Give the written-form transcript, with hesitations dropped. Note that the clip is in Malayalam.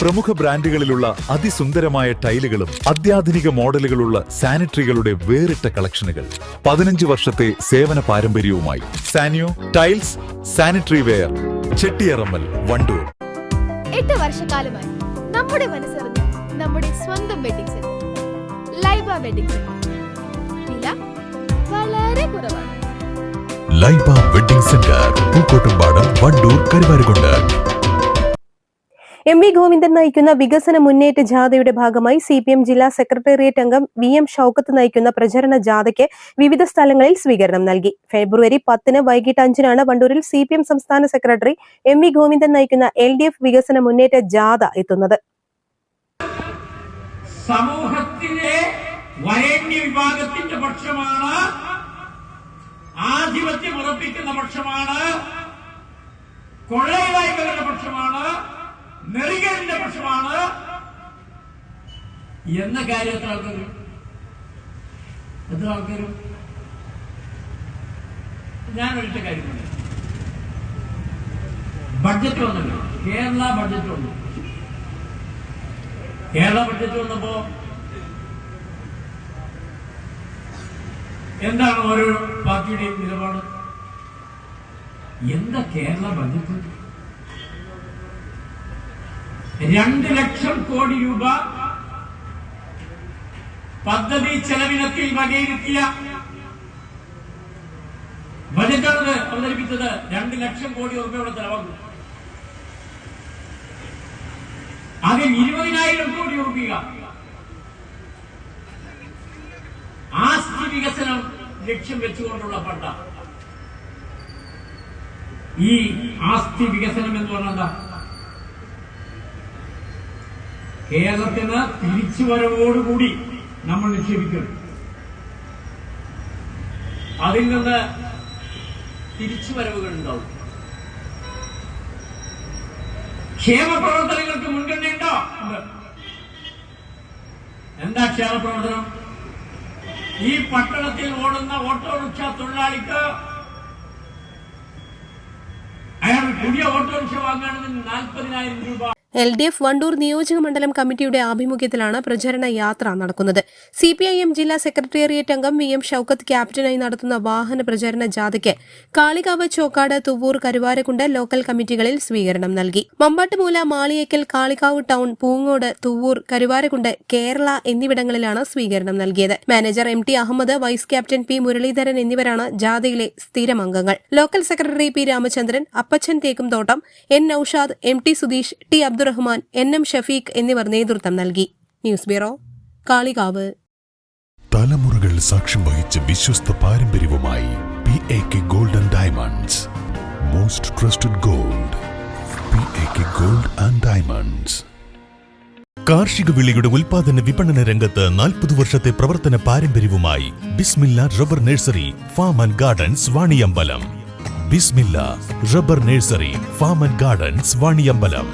പ്രമുഖ ബ്രാൻഡുകളിലുള്ള അതിസുന്ദരമായ ടൈലുകളും അത്യാധുനിക മോഡലുകളുള്ള സാനിറ്ററികളുടെ വേറിട്ട കളക്ഷനുകൾ. 15 വർഷത്തെ സേവന പാരമ്പര്യവുമായി Saniyo tiles, sanitary ware, Chettiyarammal, Wandoor. 8 വർഷക്കാലമായി നമ്മുടെ മനസ്സറിഞ്ഞ് നമ്മുടെ സ്വന്തം wedding centre Laiba wedding centre. വില വളരെ കുറവാണ്. Laiba wedding centre, Pookkottumpadam, Wandoor, Karuvarakundu. M V Govindan നയിക്കുന്ന വികസന മുന്നേറ്റ ജാഥയുടെ ഭാഗമായി CPM ജില്ലാ സെക്രട്ടേറിയറ്റ് അംഗം VM ഷൌക്കത്ത് നയിക്കുന്ന പ്രചരണ ജാഥയ്ക്ക് വിവിധ സ്ഥലങ്ങളിൽ സ്വീകരണം നൽകി. ഫെബ്രുവരി 10 വൈകിട്ട് 5 വണ്ടൂരിൽ CPM സംസ്ഥാന സെക്രട്ടറി എം വി ഗോവിന്ദൻ നയിക്കുന്ന LDF വികസന മുന്നേറ്റ ജാഥ എത്തുന്നത്. സമൂഹത്തിലെ വരേണ്യ വിഭാഗത്തിന്റെ പക്ഷമാണ്, ആധിപത്യം ഉറപ്പിക്കുന്ന പക്ഷമാണ്, കൊള്ളയവായ്പകളുടെ പക്ഷമാണ്, നെറികേടിന്റെ പക്ഷമാണ് എന്ന കാര്യം എത്ര ആൾക്കാരും ഞാൻ ഒരിട്ട കാര്യമുണ്ട്. ബഡ്ജറ്റ് വന്നല്ലോ, കേരള ബഡ്ജറ്റ് വന്നു. കേരള ബഡ്ജറ്റ് വന്നപ്പോ എന്താണ് ഓരോ പാർട്ടിയുടെയും നിലപാട്? എന്താ കേരള ബഡ്ജറ്റ്? 2 ലക്ഷം കോടി രൂപ പദ്ധതി ചെലവിനത്തിൽ വകയിരുത്തിയ ബജറ്റാണ് അവതരിപ്പിച്ചത്. 2 ലക്ഷം കോടി രൂപയുടെ ചെലവാകും. അതിൽ 20,000 കോടി രൂപ ആസ്തി വികസനം ലക്ഷ്യം വെച്ചുകൊണ്ടുള്ള ഫണ്ട. ഈ ആസ്തി വികസനം എന്ന് പറഞ്ഞാൽ കേരളത്തിന് തിരിച്ചുവരവോടുകൂടി നമ്മൾ നിക്ഷേപിക്കും. അതിൽ നിന്ന് തിരിച്ചുവരവുകൾ ഉണ്ടാവും. ക്ഷേമ പ്രവർത്തനങ്ങൾക്ക് മുൻഗണനയുണ്ടോ? എന്താ ക്ഷേമ പ്രവർത്തനം? ഈ പട്ടണത്തിൽ ഓടുന്ന ഓട്ടോറിക്ഷ തൊഴിലാളിക്ക് അയാൾ പുതിയ ഓട്ടോറിക്ഷ വാങ്ങുകയാണെങ്കിൽ 40,000 രൂപ. LDF വണ്ടൂർ നിയോജക മണ്ഡലം കമ്മിറ്റിയുടെ ആഭിമുഖ്യത്തിലാണ് പ്രചരണ യാത്ര നടക്കുന്നത്. CPIM ജില്ലാ സെക്രട്ടേറിയറ്റ് അംഗം VM ഷൌക്കത്ത് ക്യാപ്റ്റനായി നടത്തുന്ന വാഹന പ്രചരണ ജാഥയ്ക്ക് കാളികാവ്, ചോക്കാട്, തുവ്വൂർ, കരുവാരക്കുണ്ട് ലോക്കൽ കമ്മിറ്റികളിൽ സ്വീകരണം നൽകി. മമ്പാട്ടുമൂല, മാളിയേക്കൽ, കാളികാവ് ടൗൺ, പൂങ്ങോട്, തുവ്വൂർ, കരുവാരക്കുണ്ട്, കേരള എന്നിവിടങ്ങളിലാണ് സ്വീകരണം നൽകിയത്. Manager MT Ahammed, vice captain P Muraleedharan എന്നിവരാണ് ജാഥയിലെ സ്ഥിരം അംഗങ്ങൾ. Local secretary P Ramachandran, Appachan Thekkumthottam, N Noushad, MT Sudheesh, T Abdurahman, NM Shafeeq എന്നിവർ നേതൃത്വം നൽകി. News bureau, Kalikavu. തലമുറകൾ സാക്ഷ്യം വഹിച്ച വിശ്വസ്ത പാരമ്പര്യവുമായി PAK gold and diamonds. Most trusted gold, PAK gold and diamonds. കാർഷിക വിളിയുടെ ഉൽപാദന വിപണന രംഗത്ത് 40 വർഷത്തെ പ്രവർത്തന പാരമ്പര്യവുമായി Bismillah rubber nursery, farm and gardens, Vaniyambalam. Bismillah rubber nursery, farm and gardens, Vaniyambalam.